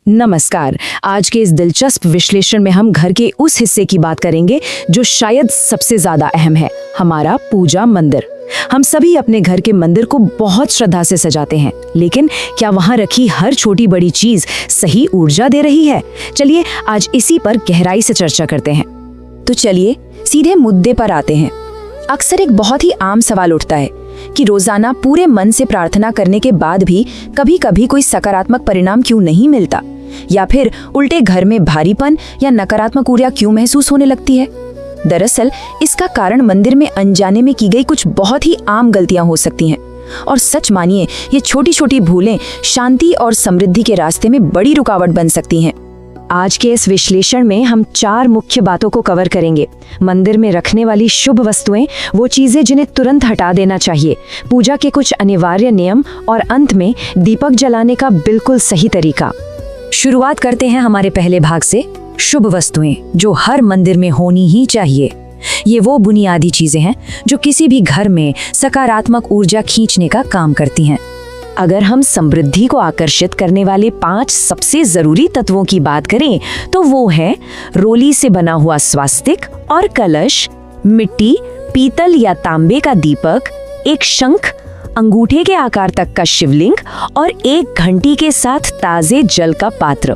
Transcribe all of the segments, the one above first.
नमस्कार। आज के इस दिलचस्प विश्लेषण में हम घर के उस हिस्से की बात करेंगे जो शायद सबसे ज्यादा अहम है, हमारा पूजा मंदिर। हम सभी अपने घर के मंदिर को बहुत श्रद्धा से सजाते हैं, लेकिन क्या वहां रखी हर छोटी बड़ी चीज सही ऊर्जा दे रही है? चलिए आज इसी पर गहराई से चर्चा करते हैं। तो चलिए सीधे मुद्दे पर आते हैं। अक्सर एक बहुत ही आम सवाल उठता है कि रोजाना पूरे मन से प्रार्थना करने के बाद भी कभी कभी कोई सकारात्मक परिणाम क्यों नहीं मिलता, या फिर उल्टे घर में भारीपन या नकारात्मक ऊर्जा क्यों महसूस होने लगती है। दरअसल इसका कारण मंदिर में अनजाने में की गई कुछ बहुत ही आम गलतियां हो सकती हैं, और सच मानिए ये छोटी छोटी भूलें शांति और समृद्धि के रास्ते में बड़ी रुकावट बन सकती हैं। आज के इस विश्लेषण में हम 4 मुख्य बातों को कवर करेंगे। मंदिर में रखने वाली शुभ वस्तुएं, वो चीजें जिन्हें तुरंत हटा देना चाहिए, पूजा के कुछ अनिवार्य नियम, और अंत में दीपक जलाने का बिल्कुल सही तरीका। शुरुआत करते हैं हमारे पहले भाग से, शुभ वस्तुएं जो हर मंदिर में होनी ही चाहिए। ये वो बुनियादी चीजें हैं जो किसी भी घर में सकारात्मक ऊर्जा खींचने का काम करती हैं। अगर हम समृद्धि को आकर्षित करने वाले 5 सबसे जरूरी तत्वों की बात करें तो वो है रोली से बना हुआ स्वास्तिक और कलश, मिट्टी, पीतल या तांबे का दीपक, एक शंख, अंगूठे के आकार तक का शिवलिंग और एक घंटी के साथ ताजे जल का पात्र।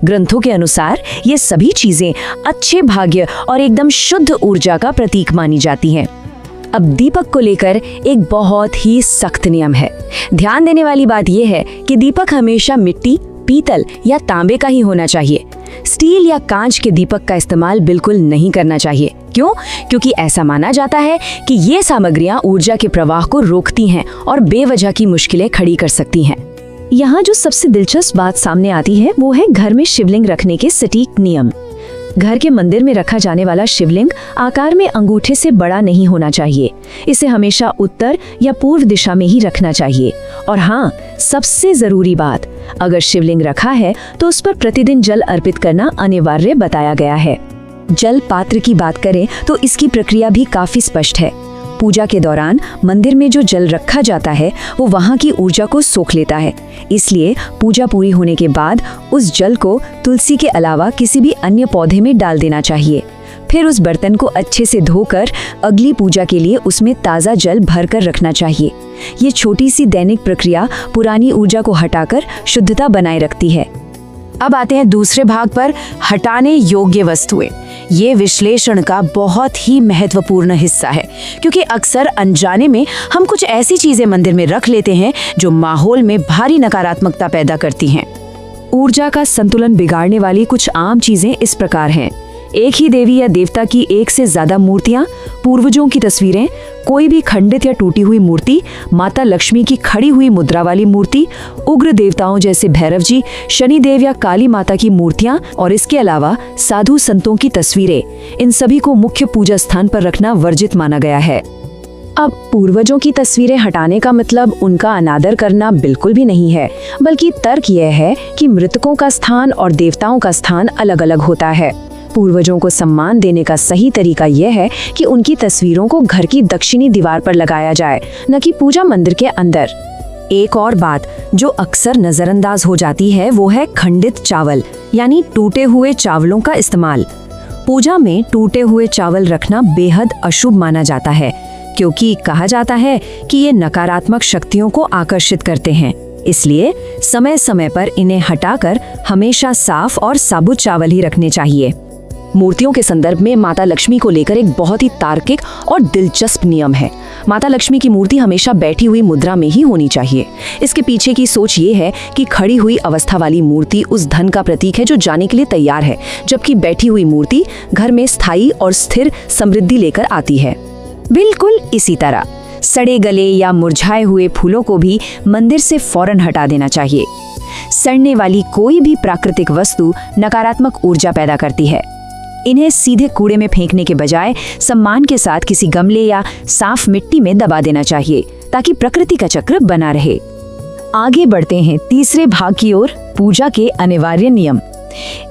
ग्रंथों के अनुसार ये सभी चीजें अच्छे भाग्य और एकदम शुद्ध ऊर्जा का प्रतीक मानी जाती हैं। अब दीपक को लेकर एक बहुत ही सख्त नियम है। ध्यान देने वाली बात यह है कि दीपक हमेशा मिट्टी, पीतल या तांबे का ही होना चाहिए। स्टील या कांच के दीपक का इस्तेमाल बिल्कुल नहीं करना चाहिए। क्यों? क्योंकि ऐसा माना जाता है कि ये सामग्रियां ऊर्जा के प्रवाह को रोकती हैं और बेवजह की मुश्किलें खड़ी कर सकती हैं। यहाँ जो सबसे दिलचस्प बात सामने आती है वो है घर में शिवलिंग रखने के सटीक नियम। घर के मंदिर में रखा जाने वाला शिवलिंग आकार में अंगूठे से बड़ा नहीं होना चाहिए। इसे हमेशा उत्तर या पूर्व दिशा में ही रखना चाहिए। और हाँ, सबसे जरूरी बात, अगर शिवलिंग रखा है तो उस पर प्रतिदिन जल अर्पित करना अनिवार्य बताया गया है। जल पात्र की बात करें तो इसकी प्रक्रिया भी काफी स्पष्ट है। पूजा के दौरान मंदिर में जो जल रखा जाता है वो वहाँ की ऊर्जा को सोख लेता है। इसलिए पूजा पूरी होने के बाद उस जल को तुलसी के अलावा किसी भी अन्य पौधे में डाल देना चाहिए। फिर उस बर्तन को अच्छे से धोकर अगली पूजा के लिए उसमें ताज़ा जल भरकर रखना चाहिए। ये छोटी सी दैनिक प्रक्रिया पुरानी ऊर्जा को हटाकर शुद्धता बनाए रखती है। अब आते हैं दूसरे भाग पर, हटाने योग्य वस्तुएं। ये विश्लेषण का बहुत ही महत्वपूर्ण हिस्सा है, क्योंकि अक्सर अनजाने में हम कुछ ऐसी चीजें मंदिर में रख लेते हैं जो माहौल में भारी नकारात्मकता पैदा करती हैं। ऊर्जा का संतुलन बिगाड़ने वाली कुछ आम चीजें इस प्रकार हैं। एक ही देवी या देवता की एक से ज्यादा मूर्तियां, पूर्वजों की तस्वीरें, कोई भी खंडित या टूटी हुई मूर्ति, माता लक्ष्मी की खड़ी हुई मुद्रा वाली मूर्ति, उग्र देवताओं जैसे भैरव जी, शनि देव या काली माता की मूर्तियां, और इसके अलावा साधु संतों की तस्वीरें, इन सभी को मुख्य पूजा स्थान पर रखना वर्जित माना गया है। अब पूर्वजों की तस्वीरें हटाने का मतलब उनका अनादर करना बिल्कुल भी नहीं है, बल्कि तर्क यह है कि मृतकों का स्थान और देवताओं का स्थान अलग अलग होता है। पूर्वजों को सम्मान देने का सही तरीका यह है कि उनकी तस्वीरों को घर की दक्षिणी दीवार पर लगाया जाए, न कि पूजा मंदिर के अंदर। एक और बात जो अक्सर नजरअंदाज हो जाती है वो है खंडित चावल, यानी टूटे हुए चावलों का इस्तेमाल। पूजा में टूटे हुए चावल रखना बेहद अशुभ माना जाता है, क्योंकि कहा जाता है कि ये नकारात्मक शक्तियों को आकर्षित करते हैं। इसलिए समय समय पर इन्हें हटाकर हमेशा साफ और साबुत चावल ही रखने चाहिए। मूर्तियों के संदर्भ में माता लक्ष्मी को लेकर एक बहुत ही तार्किक और दिलचस्प नियम है। माता लक्ष्मी की मूर्ति हमेशा बैठी हुई मुद्रा में ही होनी चाहिए। इसके पीछे की सोच ये है कि खड़ी हुई अवस्था वाली मूर्ति उस धन का प्रतीक है जो जाने के लिए तैयार है, जबकि बैठी हुई मूर्ति घर में स्थायी और स्थिर समृद्धि लेकर आती है। बिल्कुल इसी तरह सड़े गले या मुरझाए हुए फूलों को भी मंदिर से फौरन हटा देना चाहिए। सड़ने वाली कोई भी प्राकृतिक वस्तु नकारात्मक ऊर्जा पैदा करती है। इन्हें सीधे कूड़े में फेंकने के बजाय सम्मान के साथ किसी गमले या साफ मिट्टी में दबा देना चाहिए, ताकि प्रकृति का चक्र बना रहे। आगे बढ़ते हैं तीसरे भाग की ओर, पूजा के अनिवार्य नियम।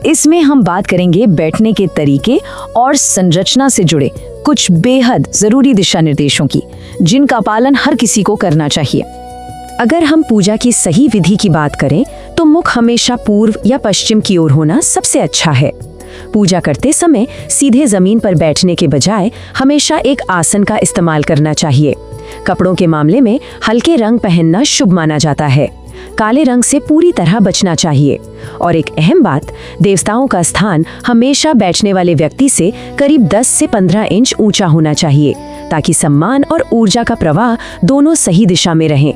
इसमें हम बात करेंगे बैठने के तरीके और संरचना से जुड़े कुछ बेहद जरूरी दिशा निर्देशों की, जिनका पालन हर किसी को करना चाहिए। अगर हम पूजा की सही विधि की बात करें तो मुख हमेशा पूर्व या पश्चिम की ओर होना सबसे अच्छा है। पूजा करते समय सीधे जमीन पर बैठने के बजाय हमेशा एक आसन का इस्तेमाल करना चाहिए। कपड़ों के मामले में हल्के रंग पहनना शुभ माना जाता है। काले रंग से पूरी तरह बचना चाहिए। और एक अहम बात, देवताओं का स्थान हमेशा बैठने वाले व्यक्ति से करीब 10 से 15 इंच ऊंचा होना चाहिए, ताकि सम्मान और ऊर्जा का प्रवाह दोनों सही दिशा में रहें।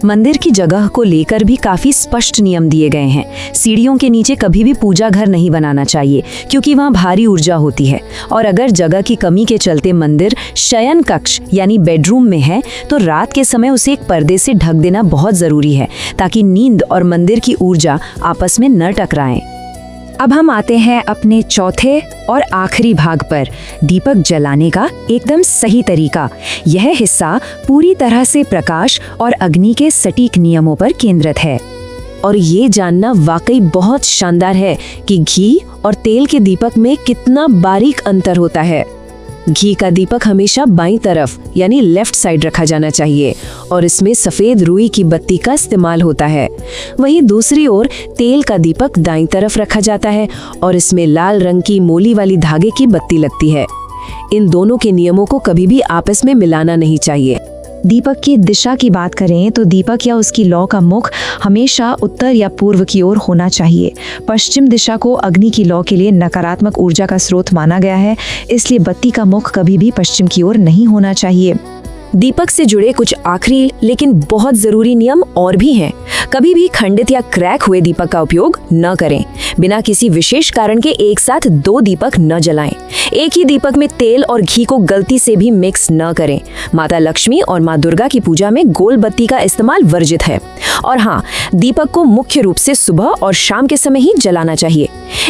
मंदिर की जगह को लेकर भी काफी स्पष्ट नियम दिए गए हैं। सीढ़ियों के नीचे कभी भी पूजा घर नहीं बनाना चाहिए, क्योंकि वहाँ भारी ऊर्जा होती है। और अगर जगह की कमी के चलते मंदिर शयन कक्ष यानी बेडरूम में है, तो रात के समय उसे एक पर्दे से ढक देना बहुत जरूरी है, ताकि नींद और मंदिर की ऊर्जा आपस में न टकराएं। अब हम आते हैं अपने चौथे और आखिरी भाग पर, दीपक जलाने का एकदम सही तरीका। यह हिस्सा पूरी तरह से प्रकाश और अग्नि के सटीक नियमों पर केंद्रित है। और ये जानना वाकई बहुत शानदार है कि घी और तेल के दीपक में कितना बारीक अंतर होता है। घी का दीपक हमेशा बाईं तरफ यानी लेफ्ट साइड रखा जाना चाहिए और इसमें सफेद रुई की बत्ती का इस्तेमाल होता है। वहीं दूसरी ओर तेल का दीपक दाईं तरफ रखा जाता है और इसमें लाल रंग की मोली वाली धागे की बत्ती लगती है। इन दोनों के नियमों को कभी भी आपस में मिलाना नहीं चाहिए। दीपक की दिशा की बात करें तो दीपक या उसकी लौ का मुख हमेशा उत्तर या पूर्व की ओर होना चाहिए। पश्चिम दिशा को अग्नि की लौ के लिए नकारात्मक ऊर्जा का स्रोत माना गया है, इसलिए बत्ती का मुख कभी भी पश्चिम की ओर नहीं होना चाहिए। दीपक से जुड़े कुछ आखिरी लेकिन बहुत जरूरी नियम और भी हैं। कभी भी खंडित या क्रैक हुए दीपक का उपयोग न करें। बिना किसी विशेष कारण के एक साथ 2 दीपक न जलाएं। एक ही दीपक में तेल और घी को गलती से भी मिक्स न करें। माता लक्ष्मी और माँ दुर्गा की पूजा में गोल बत्ती का इस्तेमाल वर्जित है। और हाँ, दीपक को मुख्य रूप से सुबह और शाम के समय ही जलाना चाहिए।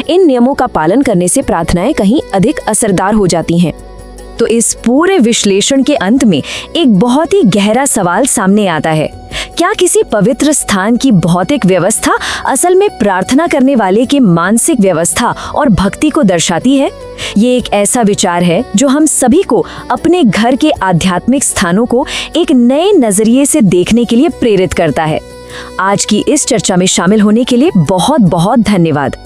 इन नियमों का पालन करने से प्रार्थनाएं कहीं अधिक असरदार हो जाती हैं। तो इस पूरे विश्लेषण के अंत में एक बहुत ही गहरा सवाल सामने आता है। क्या किसी पवित्र स्थान की भौतिक व्यवस्था असल में प्रार्थना करने वाले के मानसिक व्यवस्था और भक्ति को दर्शाती है? ये एक ऐसा विचार है जो हम सभी को अपने घर के आध्यात्मिक स्थानों को एक नए नजरिए से देखने के लिए प्रेरित करता है। आज की इस चर्चा में शामिल होने के लिए बहुत बहुत धन्यवाद।